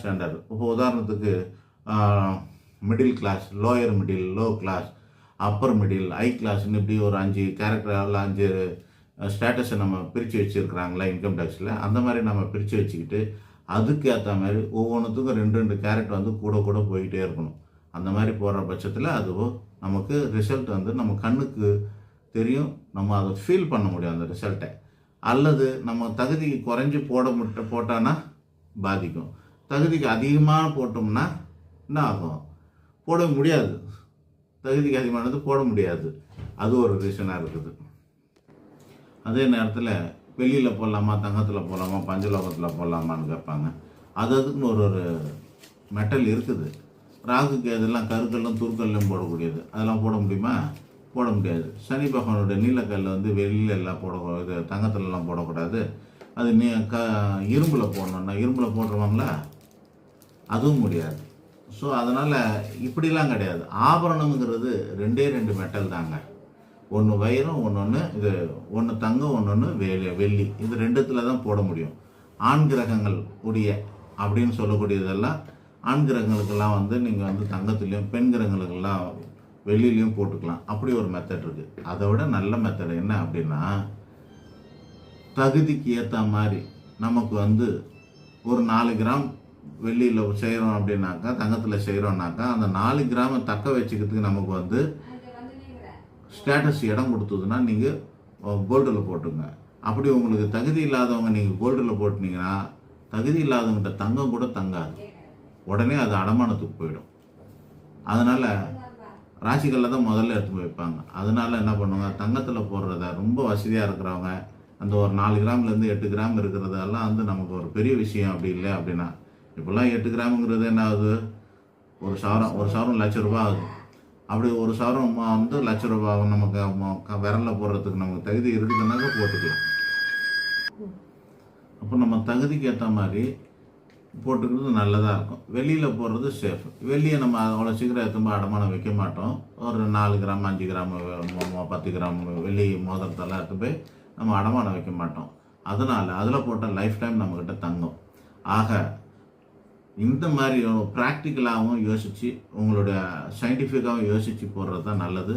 Standard. இப்போ உதாரணத்துக்கு middle class, lower middle, low class, upper middle, high கிளாஸ்ன்னு இப்படி ஒரு 5 கேரக்டரால் 5 ஸ்டேட்டஸை நம்ம பிரித்து வச்சுருக்குறாங்களா இன்கம் டேக்ஸில். அந்த மாதிரி நம்ம பிரித்து வச்சுக்கிட்டு அதுக்கு ஏற்ற மாதிரி ஒவ்வொன்றுத்துக்கும் 2 கேரக்டர் வந்து கூட கூட போய்கிட்டே இருக்கணும். அந்த மாதிரி போடுற பட்சத்தில் அது நமக்கு ரிசல்ட் வந்து நம்ம கண்ணுக்கு தெரியும், நம்ம அதை ஃபீல் பண்ண முடியும் அந்த ரிசல்ட்டை. அல்லது நம்ம தகுதிக்கு குறைஞ்சி போட்டான்னா பாதிக்கும். தகுதிக்கு அதிகமாக போட்டோம்னா என்ன ஆகும்? போட முடியாது. தகுதிக்கு அதிகமானது போட முடியாது. அது ஒரு ரீசனாக இருக்குது. அதே நேரத்தில் வெளியில் போடலாமா, தங்கத்தில் போடலாமா, பஞ்சலோகத்தில் போடலாமான்னு கேட்பாங்க. அதுக்குன்னு ஒரு மெட்டல் இருக்குது. ராகுக்கு அதெல்லாம் கருக்கல்லும் துருக்கல்லும் போடக்கூடியது. அதெல்லாம் போட முடியுமா? போட முடியாது. சனி பகவானுடைய நீலக்கல் வந்து வெளியில் எல்லாம் இது தங்கத்துலலாம் போடக்கூடாது. அது இரும்பில் போடணுன்னா இரும்பில் போட்டுருவாங்களா? அதுவும் முடியாது. ஸோ அதனால் இப்படிலாம் கிடையாது. ஆபரணம்ங்கிறது 2 மெட்டல் தாங்க. ஒன்று வைரம், ஒன்று தங்கம், ஒன்று வெள்ளி. இது 2த்தில் தான் போட முடியும். ஆண் கிரகங்கள் உடைய அப்படின்னு சொல்லக்கூடியதெல்லாம் ஆண் கிரகங்களுக்கெல்லாம் வந்து நீங்கள் வந்து தங்கத்துலேயும், பெண் கிரகங்களுக்கெல்லாம் வெள்ளிலையும் போட்டுக்கலாம். அப்படி ஒரு மெத்தட் இருக்குது. அதை விட நல்ல மெத்தட் என்ன அப்படின்னா, தகுதிக்கு ஏற்ற மாதிரி நமக்கு வந்து ஒரு 4 கிராம் வெள்ளியில் செய்கிறோம் அப்படின்னாக்கா, தங்கத்தில் செய்கிறோன்னாக்கா, அந்த 4 கிராமை தக்க வச்சுக்கிறதுக்கு நமக்கு வந்து ஸ்டேட்டஸ் இடம் கொடுத்ததுன்னா நீங்கள் கோல்டில் போட்டுங்க. அப்படி உங்களுக்கு தகுதி இல்லாதவங்க நீங்கள் கோல்டில் போட்டினீங்கன்னா, தகுதி இல்லாதவங்ககிட்ட தங்கம் கூட தங்காது. உடனே அது அடமானத்துக்கு போயிடும். அதனால் ராசிகளில் தான் முதல்ல எடுத்து போய் வைப்பாங்க. அதனால என்ன பண்ணுவாங்க, தங்கத்தில் போடுறத ரொம்ப வசதியாக இருக்கிறவங்க அந்த ஒரு 4 கிராம்லேருந்து 8 கிராம் இருக்கிறதெல்லாம் வந்து நமக்கு ஒரு பெரிய விஷயம் அப்படி இல்லை அப்படின்னா. இப்போல்லாம் 8 கிராமுங்கிறது என்ன ஆகுது? ஒரு சவரம் ₹1,00,000 ஆகுது. அப்படி ஒரு சவரம் வந்து ₹1,00,000 நமக்கு விரலில் போடுறதுக்கு நமக்கு தகுதி இருக்குதுன்னாக்க போட்டுக்கலாம். அப்போ நம்ம தகுதிக்கு ஏற்ற மாதிரி போட்டுக்கிறது நல்லதாக இருக்கும். வெளியில் போடுறது சேஃப். வெள்ளியை நம்ம அவ்வளோ சீக்கிரம் எடுத்தும்போது அடமானம் வைக்க மாட்டோம். ஒரு 4 கிராம், 5 கிராம், 10 கிராம் வெள்ளி மோதிரத்தெல்லாம் எடுத்து போய் நம்ம அடமானம் வைக்க மாட்டோம். அதனால் அதில் போட்டால் லைஃப் டைம் நம்மக்கிட்ட தங்கும். ஆக இந்த மாதிரி ப்ராக்டிக்கலாகவும் யோசித்து, உங்களுடைய சயின்டிஃபிக்காகவும் யோசித்து போடுறது தான் நல்லது.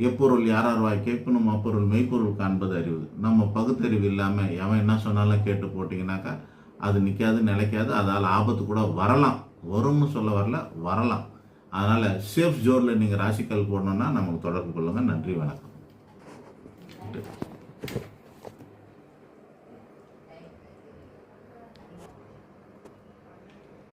எப்பொருள் யாரார்வாய் கேட்கணும் அப்பொருள் மெய்ப்பொருள் காண்பது அறிவு. நம்ம பகுத்தறிவு இல்லாமல் எவன் என்ன சொன்னாலும் கேட்டு போட்டிங்கனாக்கா அது நிற்காது, நிலைக்காது. அதால் ஆபத்து கூட வரலாம். வரும்னு சொல்ல வரலாம். அதனால் சேஃப் ஜோனில் நீங்கள் ராசிக்கல் போடணுன்னா நமக்கு தொடர்பு கொள்ளுங்கள். நன்றி, வணக்கம்.